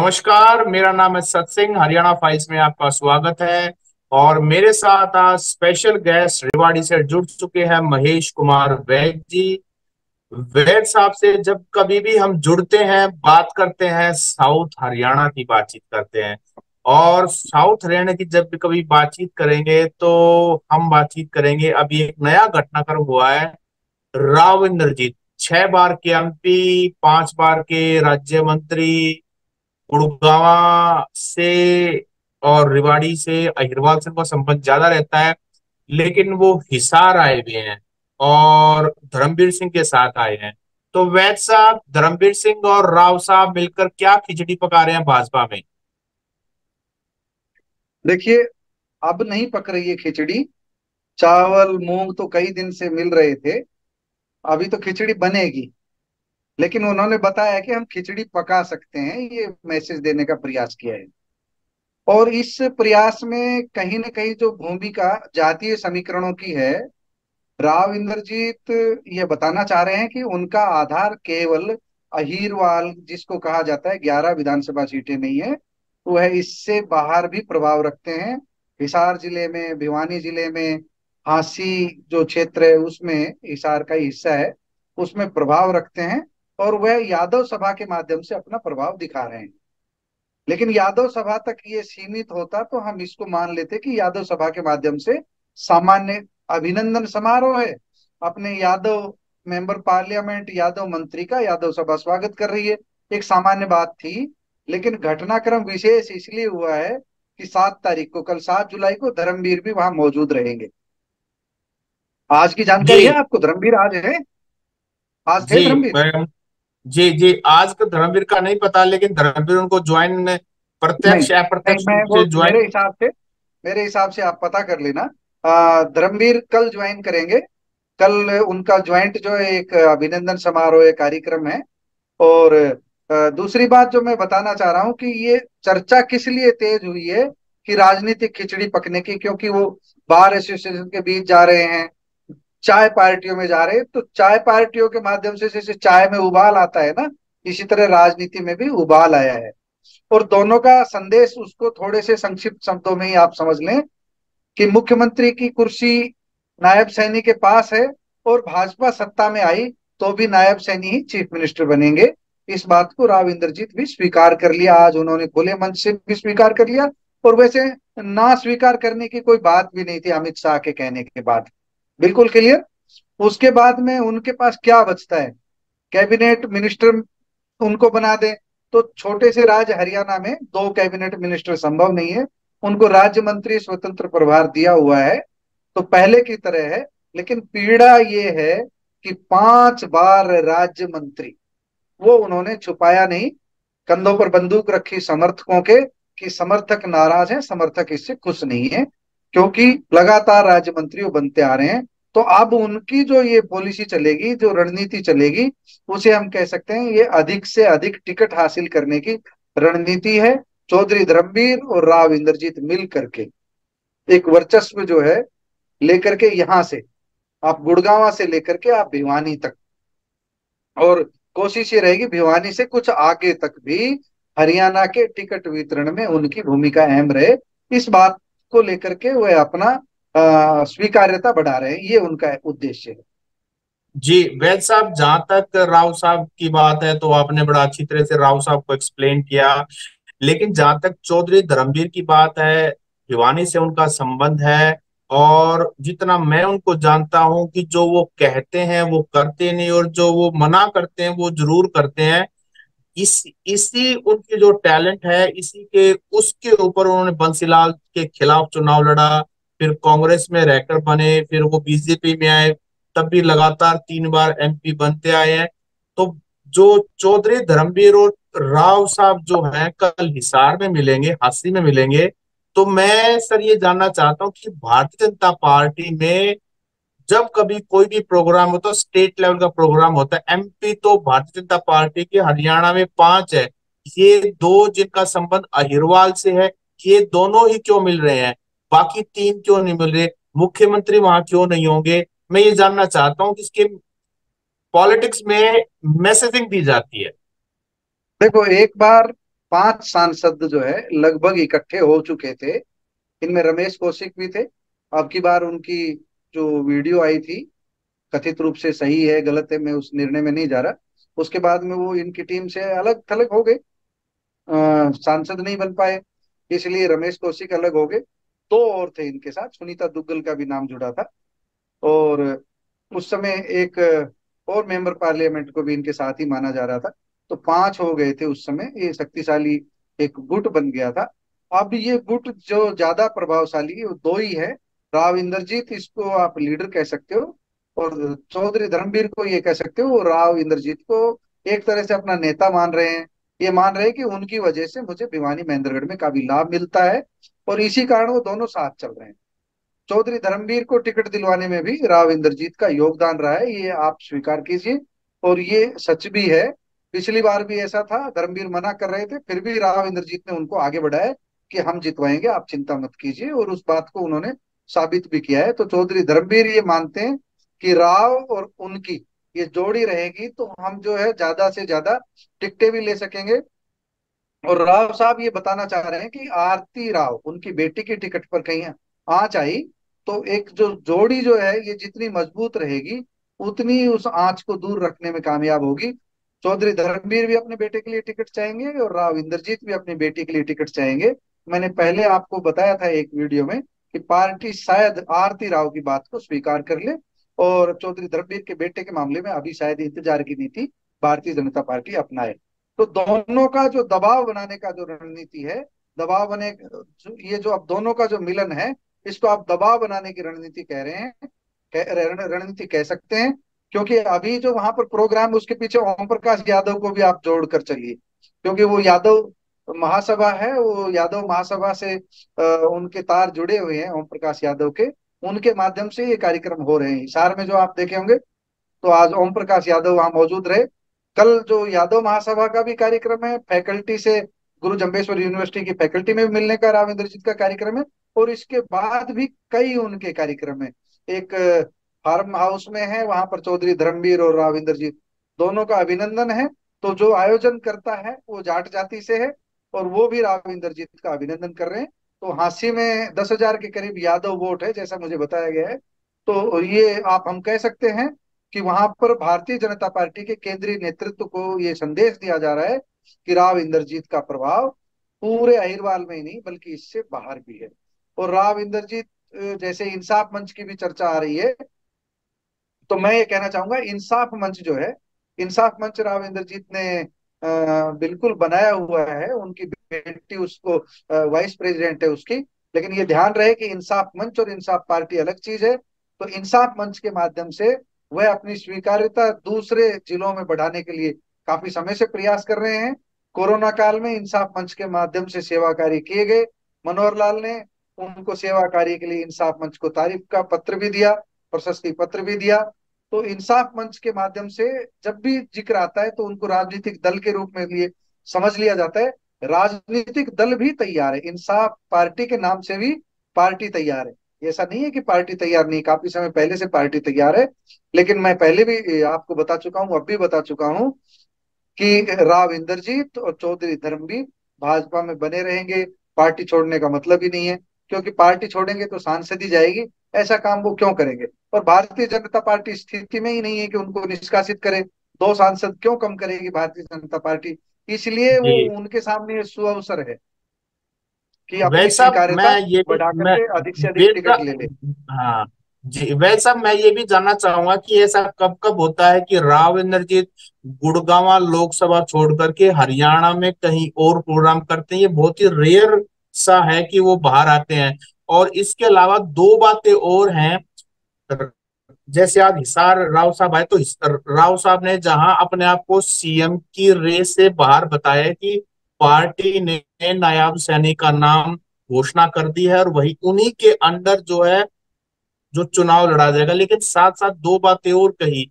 नमस्कार, मेरा नाम है सत्सिंह। हरियाणा फाइल्स में आपका स्वागत है। और मेरे साथ आज स्पेशल गेस्ट रेवाड़ी से जुड़ चुके हैं महेश कुमार वैद जी। वैद साहब से जब कभी भी हम जुड़ते हैं, बात करते हैं, साउथ हरियाणा की बातचीत करते हैं। और साउथ हरियाणा की जब भी कभी बातचीत करेंगे तो हम बातचीत करेंगे, अभी एक नया घटनाक्रम हुआ है। राव इंद्रजीत 6 बार के एमपी, 5 बार के राज्य मंत्री, गुड़गांव से और रेवाड़ी से, अहिरवाल से उनका संबंध ज्यादा रहता है। लेकिन वो हिसार आए हुए हैं और धर्मवीर सिंह के साथ आए हैं। तो वैद साहब, धर्मवीर सिंह और राव साहब मिलकर क्या खिचड़ी पका रहे हैं भाजपा में? देखिए, अब नहीं पक रही है खिचड़ी। चावल मूंग तो कई दिन से मिल रहे थे। अभी तो खिचड़ी बनेगी। लेकिन उन्होंने बताया कि हम खिचड़ी पका सकते हैं, ये मैसेज देने का प्रयास किया है। और इस प्रयास में कहीं न कहीं जो भूमिका जातीय समीकरणों की है, राव इंद्रजीत ये बताना चाह रहे हैं कि उनका आधार केवल अहीरवाल, जिसको कहा जाता है 11 विधानसभा सीटें नहीं है, वह इससे बाहर भी प्रभाव रखते हैं। हिसार जिले में, भिवानी जिले में, हांसी जो क्षेत्र है उसमें, हिसार का ही हिस्सा है, उसमें प्रभाव रखते हैं। और वह यादव सभा के माध्यम से अपना प्रभाव दिखा रहे हैं। लेकिन यादव सभा तक ये सीमित होता तो हम इसको मान लेते कि यादव सभा के माध्यम से सामान्य अभिनंदन समारोह है। अपने यादव मेंबर पार्लियामेंट, यादव मंत्री का यादव सभा स्वागत कर रही है, एक सामान्य बात थी। लेकिन घटनाक्रम विशेष इसलिए हुआ है कि 7 तारीख को, कल 7 जुलाई को धर्मवीर भी वहां मौजूद रहेंगे। आज की जानकारी है जी आपको? धर्मवीर आज है? आज थे जी धर्मवीर? जी जी, आज का धर्मवीर का नहीं पता, लेकिन धर्मवीर उनको ज्वाइन, नहीं प्रत्यक्ष नहीं, अप्रत्यक्ष मैं रूप वो से ज्वाइन। मेरे हिसाब से आप पता कर लेना। धर्मवीर कल ज्वाइन करेंगे। कल उनका ज्वाइंट जो है, एक अभिनंदन समारोह, एक कार्यक्रम है। और दूसरी बात जो मैं बताना चाह रहा हूँ कि ये चर्चा किस लिए तेज हुई है कि राजनीतिक खिचड़ी पकने की, क्योंकि वो बार एसोसिएशन के बीच जा रहे हैं, चाय पार्टियों में जा रहे हैं। तो चाय पार्टियों के माध्यम से जैसे चाय में उबाल आता है ना, इसी तरह राजनीति में भी उबाल आया है। और दोनों का संदेश उसको थोड़े से संक्षिप्त शब्दों में ही आप समझ लें कि मुख्यमंत्री की कुर्सी नायब सैनी के पास है, और भाजपा सत्ता में आई तो भी नायब सैनी ही चीफ मिनिस्टर बनेंगे। इस बात को राव इंद्रजीत भी स्वीकार कर लिया, आज उन्होंने खुले मंच से भी स्वीकार कर लिया। और वैसे ना स्वीकार करने की कोई बात भी नहीं थी अमित शाह के कहने के बाद, बिल्कुल क्लियर। उसके बाद में उनके पास क्या बचता है? कैबिनेट मिनिस्टर उनको बना दे। तो छोटे से राज्य हरियाणा में 2 कैबिनेट मिनिस्टर संभव नहीं है। उनको राज्य मंत्री स्वतंत्र प्रभार दिया हुआ है, तो पहले की तरह है। लेकिन पीड़ा ये है कि 5 बार राज्य मंत्री, वो उन्होंने छुपाया नहीं। कंधों पर बंदूक रखी समर्थकों के, कि समर्थक नाराज हैं, समर्थक इससे खुश नहीं है, क्योंकि लगातार राज्य मंत्री वो बनते आ रहे हैं। तो अब उनकी जो ये पॉलिसी चलेगी, जो रणनीति चलेगी, उसे हम कह सकते हैं ये अधिक से अधिक टिकट हासिल करने की रणनीति है। चौधरी धर्मवीर और राव इंद्रजीत मिल करके एक वर्चस्व जो है लेकर के, यहां से आप गुड़गांव से लेकर के आप भिवानी तक, और कोशिश ये रहेगी भिवानी से कुछ आगे तक भी हरियाणा के टिकट वितरण में उनकी भूमिका अहम रहे। इस बात को लेकर के वह अपना स्वीकार्यता बढ़ा रहे हैं, ये उनका उद्देश्य है। जी वैद साहब, जहां तक राव साहब की बात है तो आपने बड़ा अच्छी तरह से राव साहब को एक्सप्लेन किया। लेकिन जहां तक चौधरी धर्मवीर की बात है, भिवानी से उनका संबंध है। और जितना मैं उनको जानता हूं कि जो वो कहते हैं वो करते नहीं, और जो वो मना करते हैं वो जरूर करते हैं। इसी उनके जो टैलेंट है, इसी के उसके ऊपर उन्होंने बंसीलाल के खिलाफ चुनाव लड़ा, फिर कांग्रेस में रहकर बने, फिर वो बीजेपी में आए, तब भी लगातार 3 बार एमपी बनते आए हैं। तो जो चौधरी धर्मवीर और राव साहब जो हैं कल हिसार में मिलेंगे, हांसी में मिलेंगे। तो मैं सर ये जानना चाहता हूँ कि भारतीय जनता पार्टी में जब कभी कोई भी प्रोग्राम होता है, स्टेट लेवल का प्रोग्राम होता है, एमपी तो भारतीय जनता पार्टी के हरियाणा में 5 है। ये दो जिनका संबंध अहिरवाल से है, ये दोनों ही क्यों मिल रहे हैं? बाकी 3 क्यों नहीं मिल रहे? मुख्यमंत्री वहां क्यों नहीं होंगे? मैं ये जानना चाहता हूँ कि इसके पॉलिटिक्स में मैसेजिंग दी जाती है। देखो, एक बार 5 सांसद जो है लगभग इकट्ठे हो चुके थे। इनमें रमेश कौशिक भी थे। अब की बार उनकी जो वीडियो आई थी, कथित रूप से सही है गलत है मैं उस निर्णय में नहीं जा रहा, उसके बाद में वो इनकी टीम से अलग थलग हो गए, सांसद नहीं बन पाए, इसलिए रमेश कौशिक अलग हो गए। दो और थे इनके साथ, सुनीता दुग्गल का भी नाम जुड़ा था। और उस समय एक और मेंबर पार्लियामेंट को भी इनके साथ ही माना जा रहा था। तो 5 हो गए थे उस समय, ये शक्तिशाली एक गुट बन गया था। अब ये गुट जो ज्यादा प्रभावशाली है वो दो ही है। राव इंद्रजीत, इसको आप लीडर कह सकते हो, और चौधरी धर्मवीर को ये कह सकते हो। राव इंद्रजीत को एक तरह से अपना नेता मान रहे हैं। ये मान रहे हैं कि उनकी वजह से मुझे भिवानी महेंद्रगढ़ में काफी लाभ मिलता है, और इसी कारण वो दोनों साथ चल रहे हैं। चौधरी धर्मवीर को टिकट दिलवाने में भी राव इंद्रजीत का योगदान रहा है, ये आप स्वीकार कीजिए। और ये सच भी है। पिछली बार भी ऐसा था, धर्मवीर मना कर रहे थे, फिर भी राव इंद्रजीत ने उनको आगे बढ़ाया कि हम जितवाएंगे, आप चिंता मत कीजिए, और उस बात को उन्होंने साबित भी किया है। तो चौधरी धर्मवीर ये मानते हैं कि राव और उनकी ये जोड़ी रहेगी तो हम जो है ज्यादा से ज्यादा टिकटें भी ले सकेंगे। और राव साहब ये बताना चाह रहे हैं कि आरती राव उनकी बेटी की टिकट पर कहीं आंच आई तो एक जो जोड़ी जो है ये जितनी मजबूत रहेगी उतनी उस आंच को दूर रखने में कामयाब होगी। चौधरी धर्मवीर भी अपने बेटे के लिए टिकट चाहेंगे और राव इंद्रजीत भी अपनी बेटी के लिए टिकट चाहेंगे। मैंने पहले आपको बताया था एक वीडियो में कि पार्टी शायद आरती राव की बात को स्वीकार कर ले, और चौधरी धर्मवीर के बेटे के मामले में अभी शायद इंतजार की नीति भारतीय जनता पार्टी अपनाए। तो दोनों का जो दबाव बनाने का जो रणनीति है, दबाव बने, ये जो अब दोनों का जो मिलन है, इसको आप दबाव बनाने की रणनीति कह रहे हैं, रणनीति कह सकते हैं। क्योंकि अभी जो वहां पर प्रोग्राम, उसके पीछे ओम प्रकाश यादव को भी आप जोड़ कर चलिए, क्योंकि वो यादव महासभा है, वो यादव महासभा से उनके तार जुड़े हुए हैं ओम प्रकाश यादव के, उनके माध्यम से ये कार्यक्रम हो रहे हैं। हिसार में जो आप देखे होंगे तो आज ओम प्रकाश यादव वहां मौजूद रहे। कल जो यादव महासभा का भी कार्यक्रम है, फैकल्टी से गुरु जम्बेश्वर यूनिवर्सिटी की फैकल्टी में भी मिलने का राव इंद्रजीत का कार्यक्रम है। और इसके बाद भी कई उनके कार्यक्रम है। एक फार्म हाउस में है, वहां पर चौधरी धर्मवीर और राव इंद्रजीत दोनों का अभिनंदन है। तो जो आयोजन करता है वो जाट जाति से है, और वो भी राव इंद्रजीत का अभिनंदन कर रहे हैं। तो हांसी में 10,000 के करीब यादव वोट है जैसा मुझे बताया गया है। तो ये आप हम कह सकते हैं कि वहां पर भारतीय जनता पार्टी के केंद्रीय नेतृत्व को ये संदेश दिया जा रहा है कि राव इंद्रजीत का प्रभाव पूरे अहिरवाल में ही नहीं बल्कि इससे बाहर भी है। और राव इंद्रजीत, जैसे इंसाफ मंच की भी चर्चा आ रही है, तो मैं ये कहना चाहूंगा इंसाफ मंच जो है, इंसाफ मंच राव इंद्रजीत ने बिल्कुल बनाया हुआ है। उनकी बेटी उसको वाइस प्रेसिडेंट है उसकी। लेकिन ये ध्यान रहे कि इंसाफ मंच और इंसाफ पार्टी अलग चीज है। तो इंसाफ मंच के माध्यम से वह अपनी स्वीकार्यता दूसरे जिलों में बढ़ाने के लिए काफी समय से प्रयास कर रहे हैं। कोरोना काल में इंसाफ मंच के माध्यम से सेवा कार्य किए गए। मनोहर लाल ने उनको सेवा कार्य के लिए इंसाफ मंच को तारीफ का पत्र भी दिया, प्रशस्ति पत्र भी दिया। तो इंसाफ मंच के माध्यम से जब भी जिक्र आता है तो उनको राजनीतिक दल के रूप में लिए समझ लिया जाता है। राजनीतिक दल भी तैयार है, इंसाफ पार्टी के नाम से भी पार्टी तैयार है। ऐसा नहीं है कि पार्टी तैयार नहीं, काफी समय पहले से पार्टी तैयार है। लेकिन मैं पहले भी आपको बता चुका हूँ, अब भी बता चुका हूँ कि राव इंद्रजीत और चौधरी धर्मवीर भाजपा में बने रहेंगे। पार्टी छोड़ने का मतलब ही नहीं है, क्योंकि पार्टी छोड़ेंगे तो सांसद ही जाएगी, ऐसा काम वो क्यों करेंगे। और भारतीय जनता पार्टी स्थिति में ही नहीं है कि उनको निष्कासित करे। 2 सांसद क्यों कम करेगी भारतीय जनता पार्टी। इसलिए वो जी उनके सामने ये सुअवसर है कि अपनी वैसा स्वीकार्यता मैं ये भी बढ़ा मैं करके अधिक से अधिक वैसा टिकट ले ले। हाँ जी, वैसा मैं ये भी जानना चाहूंगा कि ऐसा कब कब होता है कि राव इंद्रजीत गुड़गांव लोकसभा छोड़ करके हरियाणा में कहीं और प्रोग्राम करते हैं। ये बहुत ही रेयर सा है कि वो बाहर आते हैं। और इसके अलावा दो बातें और हैं। जैसे आज हिसार राव साहब आए तो राव साहब ने जहां अपने आप को सीएम की रेस से बाहर बताया है कि पार्टी ने नायाब सैनी का नाम घोषणा कर दी है और वही उन्हीं के अंडर जो है जो चुनाव लड़ा जाएगा। लेकिन साथ साथ दो बातें और कही।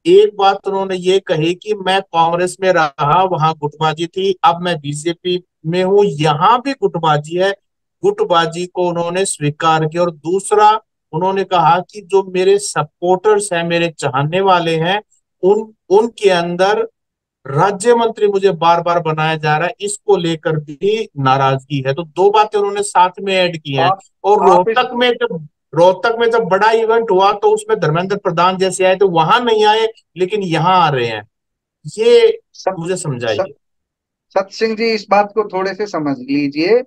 एक बात उन्होंने ये कही कि मैं कांग्रेस में रहा, वहां गुटबाजी थी, अब मैं बीजेपी में हूं, यहां भी गुटबाजी है। गुटबाजी को उन्होंने स्वीकार किया। और दूसरा उन्होंने कहा कि जो मेरे सपोर्टर्स हैं, मेरे चाहने वाले हैं, उनके अंदर राज्य मंत्री मुझे बार बार बनाया जा रहा है, इसको लेकर भी नाराजगी है। तो दो बातें उन्होंने साथ में ऐड की हैं। आप और आप इस रोहतक में जब बड़ा इवेंट हुआ तो उसमें धर्मेंद्र प्रधान जैसे आए, तो वहां नहीं आए लेकिन यहाँ आ रहे हैं। ये सत, मुझे सत, समझाइए। सत सिंह जी, इस बात को थोड़े से समझ लीजिए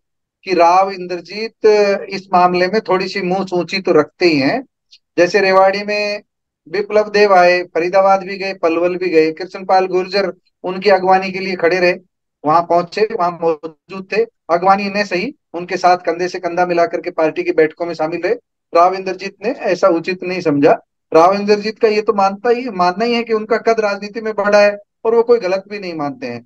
कि राव इंद्रजीत इस मामले में थोड़ी सी मुंह ऊंची तो रखते ही हैं। जैसे रेवाड़ी में विप्लव देव आए, फरीदाबाद भी गए, पलवल भी गए, कृष्णपाल गुर्जर उनकी अगवानी के लिए खड़े रहे, वहां पहुंचे, वहां मौजूद थे, अगवानी ने सही, उनके साथ कंधे से कंधा मिलाकर के पार्टी की बैठकों में शामिल रहे। राव इंद्रजीत ने ऐसा उचित नहीं समझा। राव इंद्रजीत का ये तो मानना ही है कि उनका कद राजनीति में बड़ा है, और वो कोई गलत भी नहीं मानते हैं।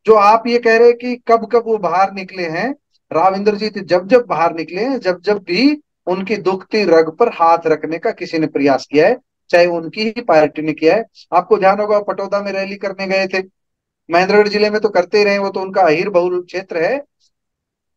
जो आप ये कह रहे हैं कि कब कब वो बाहर निकले हैं, राव इंद्रजीत जब जब बाहर निकले हैं, जब जब भी उनकी दुखती रग पर हाथ रखने का किसी ने प्रयास किया है, चाहे उनकी ही पार्टी ने किया है। आपको ध्यान होगा पटौदा में रैली करने गए थे, महेंद्रगढ़ जिले में तो करते ही रहे, वो तो उनका अहिर बहुल क्षेत्र है,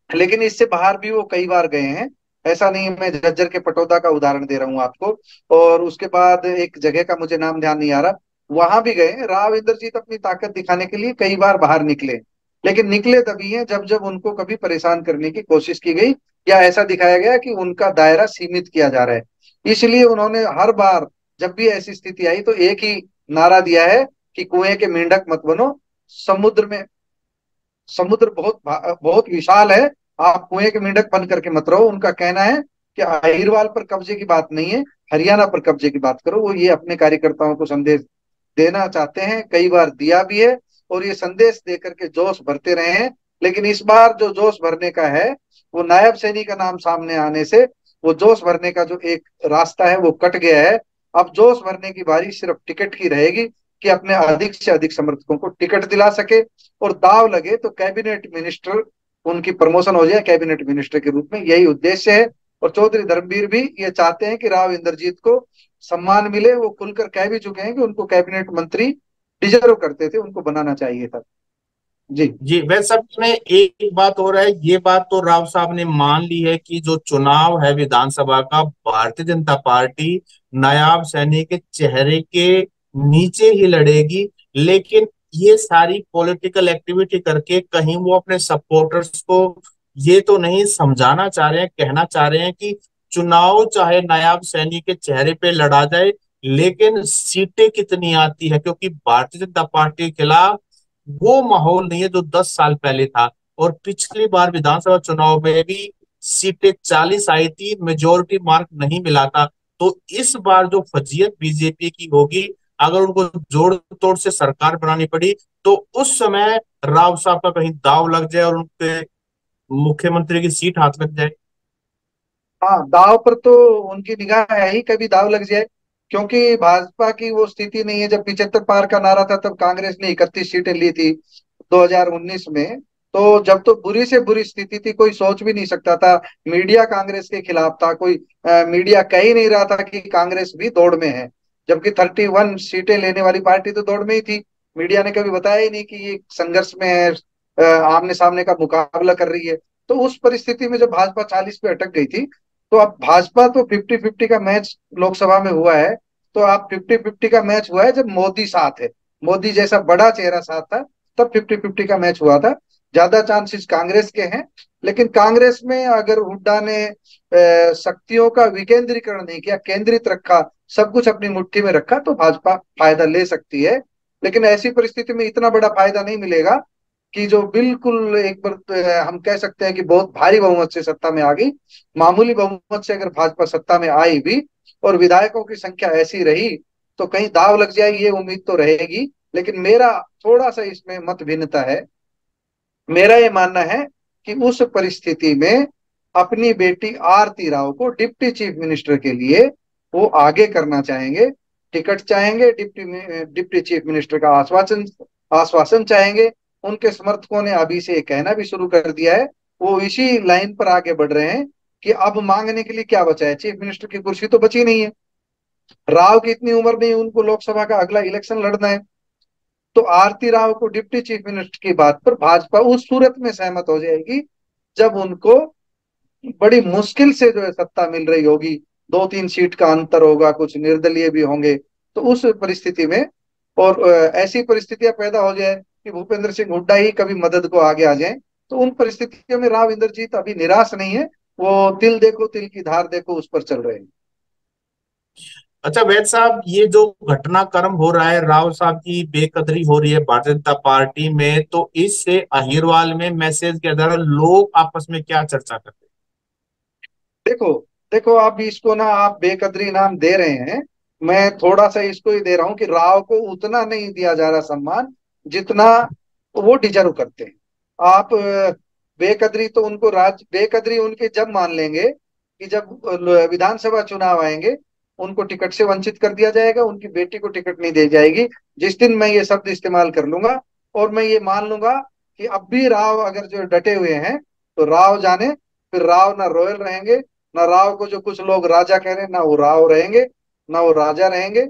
लेकिन इससे बाहर भी वो कई बार गए हैं। ऐसा नहीं है, मैं झज्जर के पटौदा का उदाहरण दे रहा हूँ आपको। और उसके बाद एक जगह का मुझे नाम ध्यान नहीं आ रहा, वहां भी गए। राव इंद्रजीत अपनी ताकत दिखाने के लिए कई बार बाहर निकले, लेकिन निकले तभी हैं जब जब उनको कभी परेशान करने की कोशिश की गई, या ऐसा दिखाया गया कि उनका दायरा सीमित किया जा रहा है। इसलिए उन्होंने हर बार जब भी ऐसी स्थिति आई तो एक ही नारा दिया है कि कुएं के मेंढक मत बनो, समुद्र में, समुद्र बहुत विशाल है, आप कुएं के मेंढक बन करके मत रहो। उनका कहना है कि अहिरवाल पर कब्जे की बात नहीं है, हरियाणा पर कब्जे की बात करो। वो ये अपने कार्यकर्ताओं को संदेश देना चाहते हैं, कई बार दिया भी है, और ये संदेश देकर के जोश भरते रहे हैं। लेकिन इस बार जो जोश भरने का है, वो नायब सैनी का नाम सामने आने से वो जोश भरने का जो एक रास्ता है वो कट गया है। अब जोश भरने की बारी सिर्फ टिकट की रहेगी, कि अपने अधिक से अधिक समर्थकों को टिकट दिला सके, और दाव लगे तो कैबिनेट मिनिस्टर, उनकी प्रमोशन हो जाए कैबिनेट मिनिस्टर के रूप में, यही उद्देश्य है। और चौधरी धर्मवीर भी ये चाहते हैं कि राव इंद्रजीत को सम्मान मिले। वो खुलकर कह भी चुके हैं कि उनको कैबिनेट मंत्री डिजर्व करते थे, उनको बनाना चाहिए था। जी। जी वैसे सब में एक बात हो रहा है, ये बात तो राव साहब ने मान ली है कि जो चुनाव है विधानसभा का, भारतीय जनता पार्टी नायाब सैनी के चेहरे के नीचे ही लड़ेगी। लेकिन ये सारी पॉलिटिकल एक्टिविटी करके कहीं वो अपने सपोर्टर्स को ये तो नहीं समझाना चाह रहे हैं, कहना चाह रहे हैं कि चुनाव चाहे नायाब सैनी के चेहरे पे लड़ा जाए, लेकिन सीटें कितनी आती है, क्योंकि भारतीय जनता पार्टी के खिलाफ वो माहौल नहीं है जो 10 साल पहले था। और पिछली बार विधानसभा चुनाव में भी सीटें 40 आई थी, मेजोरिटी मार्क नहीं मिला था। तो इस बार जो फजीयत बीजेपी की होगी, अगर उनको जोड़ तोड़ से सरकार बनानी पड़ी, तो उस समय राव साहब का कहीं दाव लग जाए और उनके मुख्यमंत्री की सीट हाथ लग जाए। हाँ, दाव पर तो उनकी निगाह है ही, कभी दाव लग जाए। क्योंकि भाजपा की वो स्थिति नहीं है। जब 75 पार का नारा था तब कांग्रेस ने 31 सीटें ली थी 2019 में। तो जब तो बुरी से बुरी स्थिति थी, कोई सोच भी नहीं सकता था। मीडिया कांग्रेस के खिलाफ था, कोई मीडिया कह ही नहीं रहा था कि कांग्रेस भी दौड़ में है, जबकि 31 सीटें लेने वाली पार्टी तो दौड़ में ही थी। मीडिया ने कभी बताया ही नहीं कि ये संघर्ष में है, आमने सामने का मुकाबला कर रही है। तो उस परिस्थिति में जब भाजपा 40 पे अटक गई थी, तो अब भाजपा तो 50-50 का मैच लोकसभा में हुआ है। तो आप 50-50 का मैच हुआ है जब मोदी साथ है, मोदी जैसा बड़ा चेहरा साथ था, तब 50-50 का मैच हुआ था। ज्यादा चांसेस कांग्रेस के हैं। लेकिन कांग्रेस में अगर हुड्डा ने शक्तियों का विकेंद्रीकरण नहीं किया, केंद्रित रखा, सब कुछ अपनी मुट्ठी में रखा, तो भाजपा फायदा ले सकती है। लेकिन ऐसी परिस्थिति में इतना बड़ा फायदा नहीं मिलेगा कि जो बिल्कुल एक बार हम कह सकते हैं कि बहुत भारी बहुमत से सत्ता में आ गई। मामूली बहुमत से अगर भाजपा सत्ता में आई भी और विधायकों की संख्या ऐसी रही, तो कहीं दाव लग जाए, ये उम्मीद तो रहेगी। लेकिन मेरा थोड़ा सा इसमें मत भिन्नता है। मेरा ये मानना है कि उस परिस्थिति में अपनी बेटी आरती राव को डिप्टी चीफ मिनिस्टर के लिए वो आगे करना चाहेंगे, टिकट चाहेंगे, डिप्टी चीफ मिनिस्टर का आश्वासन आश्वासन चाहेंगे। उनके समर्थकों ने अभी से कहना भी शुरू कर दिया है, वो इसी लाइन पर आगे बढ़ रहे हैं कि अब मांगने के लिए क्या बचा है, चीफ मिनिस्टर की कुर्सी तो बची नहीं है। राव की इतनी उम्र नहीं, उनको लोकसभा का अगला इलेक्शन लड़ना है। तो आरती राव को डिप्टी चीफ मिनिस्टर की बात पर भाजपा उस सूरत में सहमत हो जाएगी जब उनको बड़ी मुश्किल से जो है सत्ता मिल रही होगी, 2-3 सीट का अंतर होगा, कुछ निर्दलीय भी होंगे। तो उस परिस्थिति में और ऐसी परिस्थितियां पैदा हो जाए कि भूपेंद्र सिंह हुड्डा ही कभी मदद को आगे आ जाए, तो उन परिस्थितियों में राव इंद्रजीत अभी निराश नहीं है। वो तिल देखो तिल की धार देखो उस पर चल रहे हैं। अच्छा वैद साहब, ये जो घटनाक्रम हो रहा है, राव साहब की बेकदरी हो रही है भारतीय जनता पार्टी में, तो इससे अहिरवाल में मैसेज के द्वारा लोग आपस में क्या चर्चा करते देखो देखो, आप इसको ना आप बेकदरी नाम दे रहे हैं। मैं थोड़ा सा इसको ही दे रहा हूँ कि राव को उतना नहीं दिया जा रहा सम्मान जितना वो डिजर्व करते हैं। आप बेकदरी तो उनको बेकदरी उनके जब मान लेंगे कि जब विधानसभा चुनाव आएंगे, उनको टिकट से वंचित कर दिया जाएगा, उनकी बेटी को टिकट नहीं दी जाएगी। जिस दिन मैं ये शब्द इस्तेमाल कर लूंगा और मैं ये मान लूंगा कि अब भी राव अगर जो डटे हुए हैं, तो राव जाने, फिर राव ना रॉयल रहेंगे, ना राव को जो कुछ लोग राजा कह रहे हैं, ना वो राव रहेंगे, ना वो राजा रहेंगे।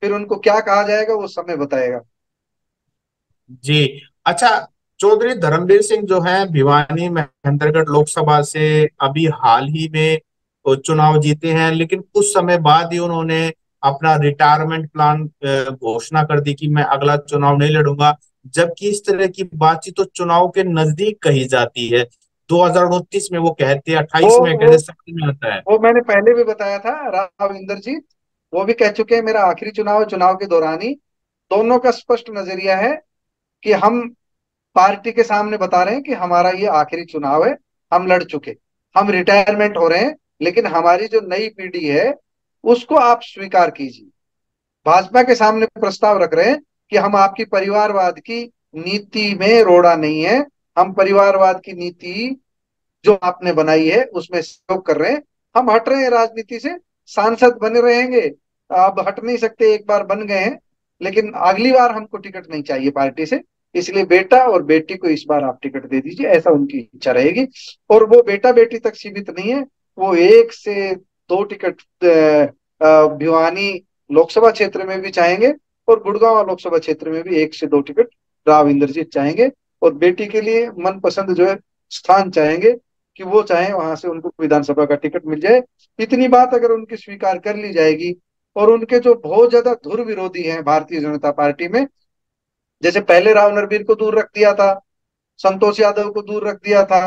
फिर उनको क्या कहा जाएगा वो समय बताएगा। हैं जी। अच्छा, चौधरी धर्मवीर सिंह जो है भिवानी महेंद्रगढ़ लोकसभा से अभी हाल ही में चुनाव जीते हैं, लेकिन कुछ समय बाद ही उन्होंने अपना रिटायरमेंट प्लान घोषणा कर दी कि मैं अगला चुनाव नहीं लड़ूंगा। जबकि इस तरह की बातचीत तो चुनाव के नजदीक कही जाती है। 2029 में वो कहते हैं, वो 28 में वो कहते समझ में आता है। वो मैंने पहले भी बताया था, राव इंद्रजीत वो भी कह चुके हैं मेरा आखिरी चुनाव है, चुनाव के दौरान ही। दोनों का स्पष्ट नजरिया है कि हम पार्टी के सामने बता रहे हैं कि हमारा ये आखिरी चुनाव है, हम लड़ चुके, हम रिटायरमेंट हो रहे हैं, लेकिन हमारी जो नई पीढ़ी है उसको आप स्वीकार कीजिए। भाजपा के सामने प्रस्ताव रख रहे हैं कि हम आपकी परिवारवाद की नीति में रोड़ा नहीं है, हम परिवारवाद की नीति जो आपने बनाई है उसमें सहयोग कर रहे हैं। हम हट रहे हैं राजनीति से, सांसद बने रहेंगे, अब हट नहीं सकते, एक बार बन गए हैं, लेकिन अगली बार हमको टिकट नहीं चाहिए पार्टी से, इसलिए बेटा और बेटी को इस बार आप टिकट दे दीजिए, ऐसा उनकी इच्छा रहेगी। और वो बेटा बेटी तक सीमित नहीं है, वो एक से दो टिकट भिवानी लोकसभा क्षेत्र में भी चाहेंगे, और गुड़गांव लोकसभा क्षेत्र में भी एक से दो टिकट राव इंद्रजीत चाहेंगे। और बेटी के लिए मनपसंद जो है स्थान चाहेंगे, कि वो चाहे वहां से उनको विधानसभा का टिकट मिल जाए। इतनी बात अगर उनकी स्वीकार कर ली जाएगी, और उनके जो बहुत ज्यादा धुर विरोधी हैं भारतीय जनता पार्टी में, जैसे पहले राव नरवीर को दूर रख दिया था, संतोष यादव को दूर रख दिया था,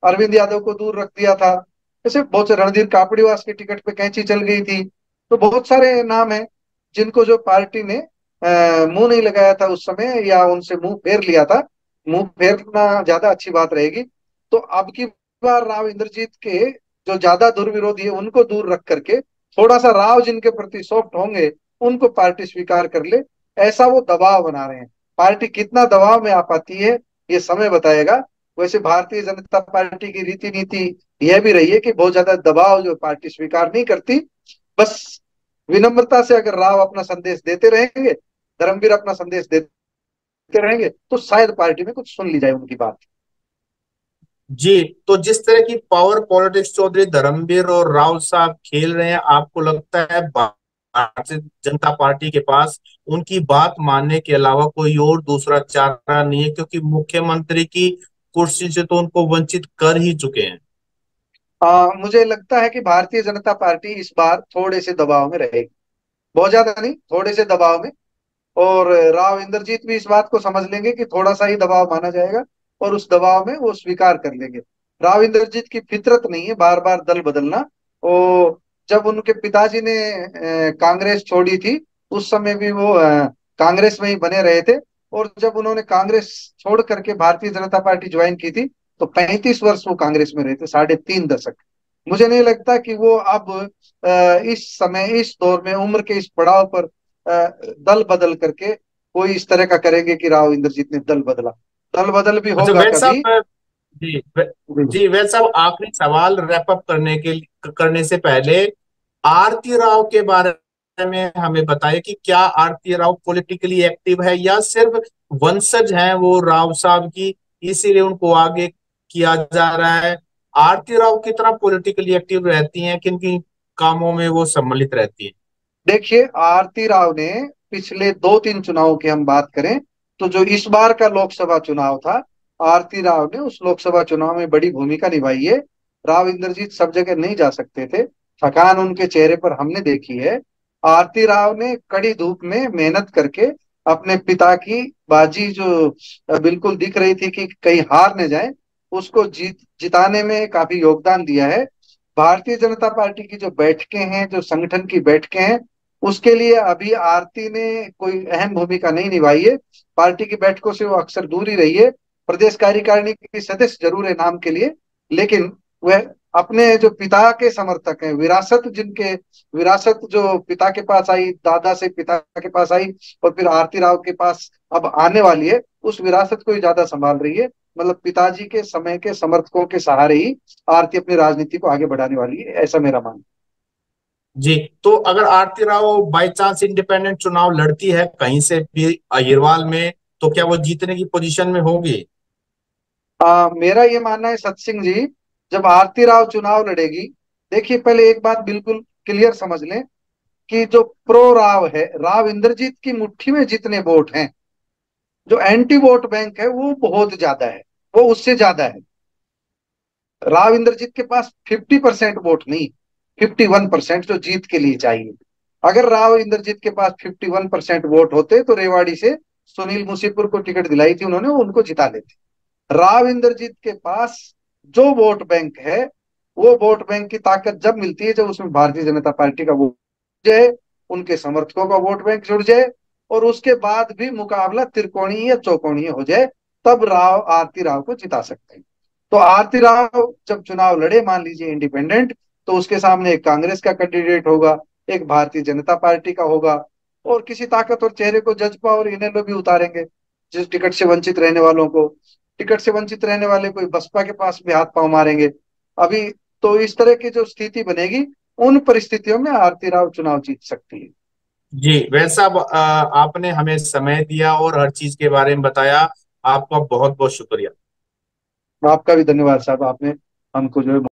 अरविंद यादव को दूर रख दिया था, ऐसे बहुत से, रणधीर कापड़ीवास के टिकट पे कैंची चल गई थी, तो बहुत सारे नाम हैं जिनको जो पार्टी ने मुंह नहीं लगाया था उस समय, या उनसे मुंह फेर लिया था। मुंह फेरना ज्यादा अच्छी बात रहेगी। तो अब की बार राव इंद्रजीत के जो ज्यादा दुर्विरोधी है उनको दूर रख करके, थोड़ा सा राव जिनके प्रति सॉफ्ट होंगे उनको पार्टी स्वीकार कर ले, ऐसा वो दबाव बना रहे हैं। पार्टी कितना दबाव में आ पाती है ये समय बताएगा। वैसे भारतीय जनता पार्टी की रीति नीति यह भी रही है कि बहुत ज्यादा दबाव जो पार्टी स्वीकार नहीं करती, बस विनम्रता से अगर राव अपना संदेश देते रहेंगे, धर्मवीर अपना संदेश देते रहेंगे, तो शायद पार्टी में कुछ सुन ली जाए उनकी बात। जी, तो जिस तरह की पावर पॉलिटिक्स चौधरी धर्मवीर और राव साहब खेल रहे हैं, आपको लगता है भारतीय जनता पार्टी के पास उनकी बात मानने के अलावा कोई और दूसरा चारा नहीं है? क्योंकि मुख्यमंत्री की कुर्सी से तो उनको वंचित कर ही चुके हैं। मुझे लगता है कि भारतीय जनता पार्टी इस बार थोड़े से दबाव में रहेगी, बहुत ज्यादा नहीं, थोड़े से दबाव में। और राव इंद्रजीत भी इस बात को समझ लेंगे कि थोड़ा सा ही दबाव माना जाएगा, और उस दबाव में वो स्वीकार कर लेंगे। राव इंद्रजीत की फितरत नहीं है बार बार दल बदलना। वो जब उनके पिताजी ने कांग्रेस छोड़ी थी, उस समय भी वो कांग्रेस में ही बने रहे थे। और जब उन्होंने कांग्रेस छोड़ करके भारतीय जनता पार्टी ज्वाइन की थी, तो 35 वर्ष वो कांग्रेस में रहे थे, 3.5 दशक। मुझे नहीं लगता कि वो अब इस समय इस दौर में उम्र के इस पड़ाव पर दल बदल करके कोई इस तरह का करेंगे कि राव इंद्रजीत ने दल बदला। दल बदल भी अच्छा होगा वैद कभी। साहब, जी जी वैद साहब, आखिरी सवाल रैप अप करने से पहले आरती राव के बारे में हमें बताइए कि क्या आरती राव पॉलिटिकली एक्टिव है या सिर्फ वंशज हैं वो राव साहब की, इसीलिए उनको आगे किया जा रहा है? आरती राव कितना पॉलिटिकली एक्टिव रहती हैं, किन किन कामों में वो सम्मिलित रहती है? देखिए, आरती राव ने पिछले 2-3 चुनावों की हम बात करें, तो जो इस बार का लोकसभा चुनाव था, आरती राव ने उस लोकसभा चुनाव में बड़ी भूमिका निभाई है। राव इंद्रजीत सब जगह नहीं जा सकते थे, थकान उनके चेहरे पर हमने देखी है। आरती राव ने कड़ी धूप में मेहनत करके अपने पिता की बाजी जो बिल्कुल दिख रही थी कि कहीं हार न जाए, उसको जिताने में काफी योगदान दिया है। भारतीय जनता पार्टी की जो बैठकें हैं, जो संगठन की बैठकें हैं, उसके लिए अभी आरती ने कोई अहम भूमिका नहीं निभाई है। पार्टी की बैठकों से वो अक्सर दूर ही रही है। प्रदेश कार्यकारिणी की सदस्य जरूर है नाम के लिए, लेकिन वह अपने जो पिता के समर्थक हैं, विरासत जो पिता के पास आई, दादा से पिता के पास आई और फिर आरती राव के पास अब आने वाली है, उस विरासत को ही ज्यादा संभाल रही है। मतलब पिताजी के समय के समर्थकों के सहारे ही आरती अपनी राजनीति को आगे बढ़ाने वाली है, ऐसा मेरा मानना जी। तो अगर आरती राव बाई चांस इंडिपेंडेंट चुनाव लड़ती है कहीं से भी अहिरवाल में, तो क्या वो जीतने की पोजीशन में होगी? मेरा ये मानना है सत सिंह जी, जब आरती राव चुनाव लड़ेगी, देखिए पहले एक बात बिल्कुल क्लियर समझ लें कि जो प्रो राव है, राव इंद्रजीत की मुट्ठी में जितने वोट हैं, जो एंटी वोट बैंक है वो बहुत ज्यादा है, वो उससे ज्यादा है। राव इंद्रजीत के पास 50% वोट नहीं, 51% जो जीत के लिए चाहिए। अगर राव इंद्रजीत के पास 51% वोट होते तो रेवाड़ी से सुनील मुसीपुर को टिकट दिलाई थी उन्होंने, उनको जिता लेते। राव इंद्रजीत के पास जो वोट बैंक है, वो वोट बैंक की ताकत जब मिलती है जब उसमें भारतीय जनता पार्टी का वोट जाए, उनके समर्थकों का वोट बैंक जुड़ जाए, और उसके बाद भी मुकाबला त्रिकोणीय या चौकोणीय हो जाए, तब राव आरती राव को जिता सकते हैं। तो आरती राव जब चुनाव लड़े, मान लीजिए इंडिपेंडेंट, तो उसके सामने एक कांग्रेस का कैंडिडेट होगा, एक भारतीय जनता पार्टी का होगा, और किसी ताकतवर चेहरे को जजपा और इनेलो भी उतारेंगे, जिस टिकट से वंचित रहने वालों को। टिकट से वंचित रहने वाले कोई बसपा के पास भी हाथ पांव मारेंगे अभी। तो इस तरह की जो स्थिति बनेगी, उन परिस्थितियों में आरती राव चुनाव जीत सकती है। जी वैसा आपने हमें समय दिया और हर चीज के बारे में बताया। आपका बहुत बहुत शुक्रिया। आपका भी धन्यवाद साहब, आपने हमको जो है